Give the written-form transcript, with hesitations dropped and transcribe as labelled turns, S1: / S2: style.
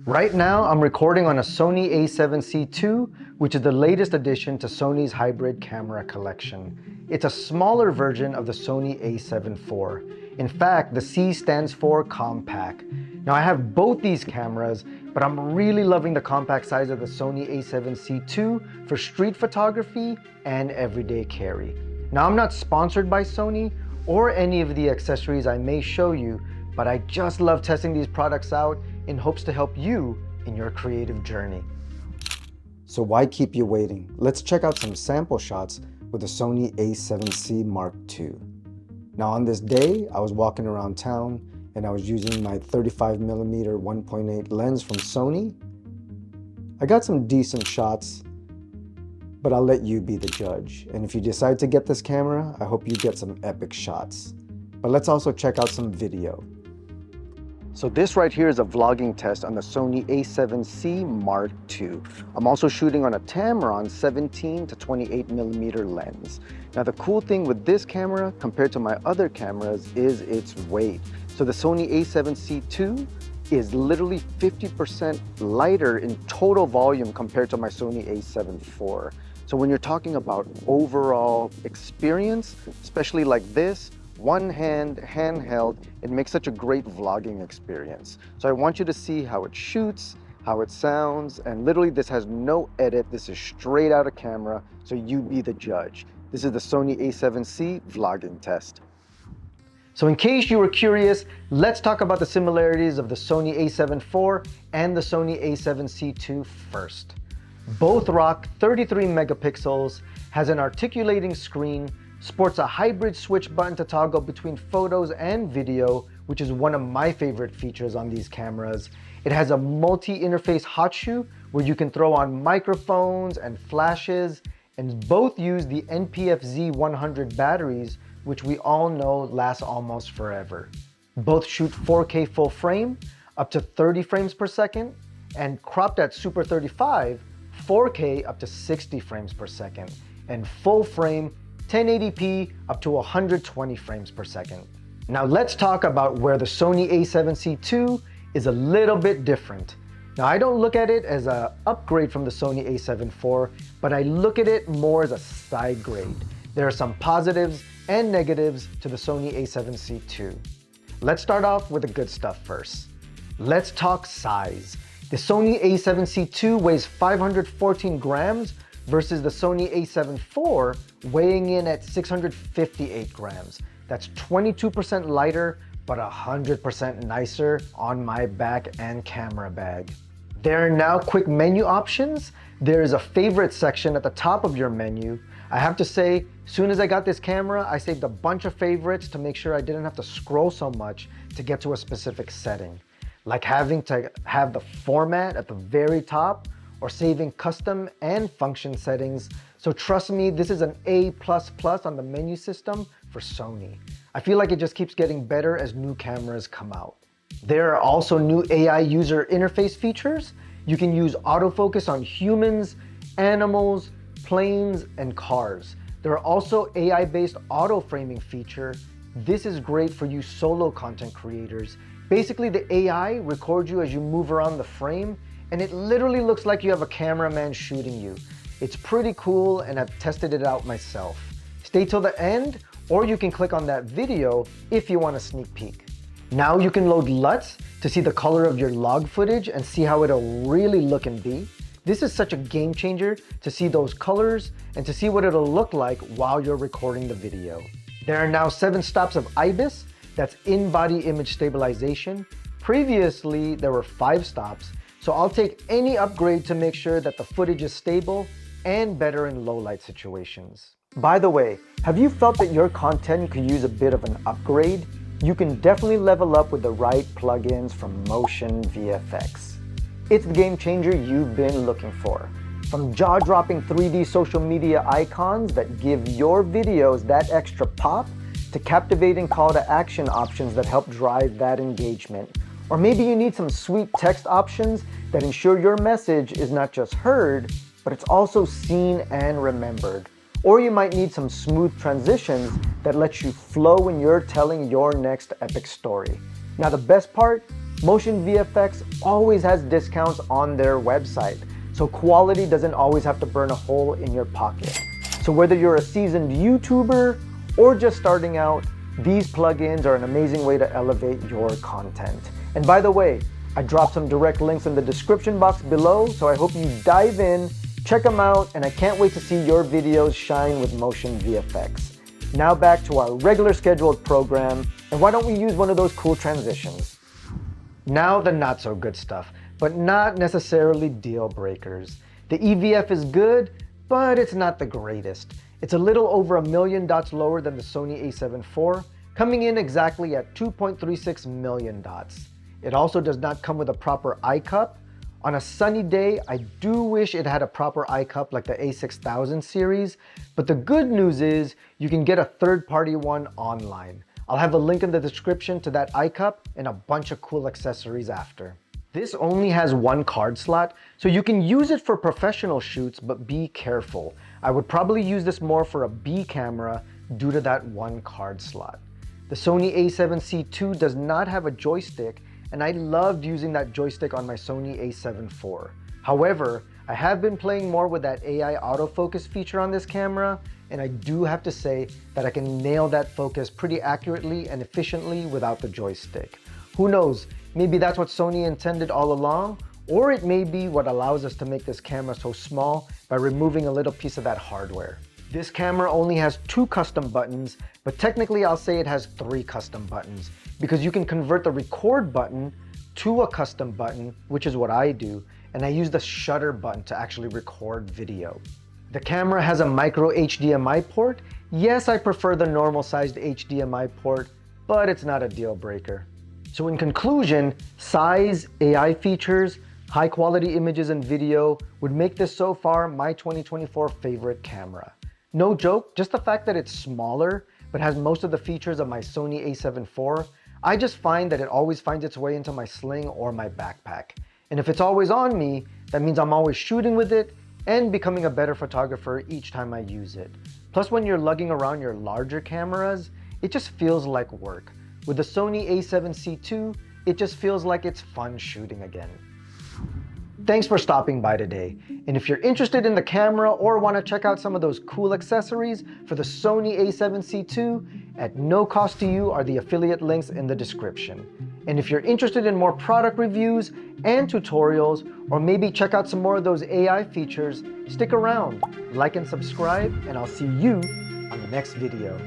S1: Right now, I'm recording on a Sony A7C II, which is the latest addition to Sony's hybrid camera collection. It's a smaller version of the Sony A7 IV. In fact, the C stands for compact. Now I have both these cameras, but I'm really loving the compact size of the Sony A7C II for street photography and everyday carry. Now I'm not sponsored by Sony or any of the accessories I may show you, but I just love testing these products out in hopes to help you in your creative journey. So why keep you waiting? Let's check out some sample shots with the Sony A7C Mark II. Now on this day, I was walking around town and I was using my 35mm 1.8 lens from Sony. I got some decent shots, but I'll let you be the judge. And if you decide to get this camera, I hope you get some epic shots. But let's also check out some video. So this right here is a vlogging test on the Sony A7C Mark II. I'm also shooting on a Tamron 17 to 28mm lens. Now the cool thing with this camera compared to my other cameras is its weight. So the Sony A7C II is literally 50% lighter in total volume compared to my Sony A7 IV. So when you're talking about overall experience, especially like this, one hand, handheld, it makes such a great vlogging experience. So I want you to see how it shoots, how it sounds, and literally this has no edit. This is straight out of camera, so you be the judge. This is the Sony A7C vlogging test. So in case you were curious, let's talk about the similarities of the Sony A7 IV and the Sony A7C II first. Both rock 33 megapixels, has an articulating screen, sports a hybrid switch button to toggle between photos and video, which is one of my favorite features on these cameras. It has a multi-interface hot shoe where you can throw on microphones and flashes, and both use the NPF-Z100 batteries, which we all know last almost forever. Both shoot 4K full frame, up to 30 frames per second, and cropped at Super 35, 4K up to 60 frames per second, and full frame 1080p up to 120 frames per second. Now let's talk about where the Sony A7C II is a little bit different. Now I don't look at it as an upgrade from the Sony A7 IV, but I look at it more as a side grade. There are some positives and negatives to the Sony A7C II. Let's start off with the good stuff first. Let's talk size. The Sony A7C II weighs 514 grams versus the Sony A7 IV weighing in at 658 grams. That's 22% lighter, but 100% nicer on my back and camera bag. There are now quick menu options. There is a favorite section at the top of your menu. I have to say, soon as I got this camera, I saved a bunch of favorites to make sure I didn't have to scroll so much to get to a specific setting. Like having to have the format at the very top, or saving custom and function settings. So trust me, this is an A++ on the menu system for Sony. I feel like it just keeps getting better as new cameras come out. There are also new AI user interface features. You can use autofocus on humans, animals, planes, and cars. There are also AI-based auto framing feature. This is great for you solo content creators. Basically, the AI records you as you move around the frame, and it literally looks like you have a cameraman shooting you. It's pretty cool, and I've tested it out myself. Stay till the end, or you can click on that video if you want a sneak peek. Now you can load LUTs to see the color of your log footage and see how it'll really look and be. This is such a game changer to see those colors and to see what it'll look like while you're recording the video. There are now 7 stops of IBIS, that's in-body image stabilization. Previously, there were 5 stops. So I'll take any upgrade to make sure that the footage is stable and better in low light situations. By the way, have you felt that your content could use a bit of an upgrade? You can definitely level up with the right plugins from Motion VFX. It's the game changer you've been looking for. From jaw-dropping 3D social media icons that give your videos that extra pop, to captivating call to action options that help drive that engagement. Or maybe you need some sweet text options that ensure your message is not just heard, but it's also seen and remembered. Or you might need some smooth transitions that let you flow when you're telling your next epic story. Now the best part, Motion VFX always has discounts on their website, so quality doesn't always have to burn a hole in your pocket. So whether you're a seasoned YouTuber or just starting out, these plugins are an amazing way to elevate your content. And by the way, I dropped some direct links in the description box below, so I hope you dive in, check them out, and I can't wait to see your videos shine with Motion VFX. Now back to our regular scheduled program, and why don't we use one of those cool transitions? Now the not so good stuff, but not necessarily deal breakers. The EVF is good, but it's not the greatest. It's a little over 1 million dots lower than the Sony A7 IV, coming in exactly at 2.36 million dots. It also does not come with a proper eye cup. On a sunny day, I do wish it had a proper eye cup like the A6000 series, but the good news is you can get a third-party one online. I'll have a link in the description to that eye cup and a bunch of cool accessories after. This only has one card slot, so you can use it for professional shoots, but be careful. I would probably use this more for a B camera due to that one card slot. The Sony A7CII does not have a joystick, and I loved using that joystick on my Sony A7 IV. However, I have been playing more with that AI autofocus feature on this camera, and I do have to say that I can nail that focus pretty accurately and efficiently without the joystick. Who knows, maybe that's what Sony intended all along, or it may be what allows us to make this camera so small by removing a little piece of that hardware. This camera only has 2 custom buttons, but technically I'll say it has 3 custom buttons, because you can convert the record button to a custom button, which is what I do, and I use the shutter button to actually record video. The camera has a micro HDMI port. Yes, I prefer the normal sized HDMI port, but it's not a deal breaker. So in conclusion, size, AI features, high quality images and video would make this so far my 2024 favorite camera. No joke, just the fact that it's smaller, but has most of the features of my Sony A7 IV, I just find that it always finds its way into my sling or my backpack. And if it's always on me, that means I'm always shooting with it and becoming a better photographer each time I use it. Plus, when you're lugging around your larger cameras, it just feels like work. With the Sony A7CII, it just feels like it's fun shooting again. Thanks for stopping by today. And if you're interested in the camera or want to check out some of those cool accessories for the Sony A7CII, at no cost to you are the affiliate links in the description. And if you're interested in more product reviews and tutorials, or maybe check out some more of those AI features, stick around, like and subscribe, and I'll see you on the next video.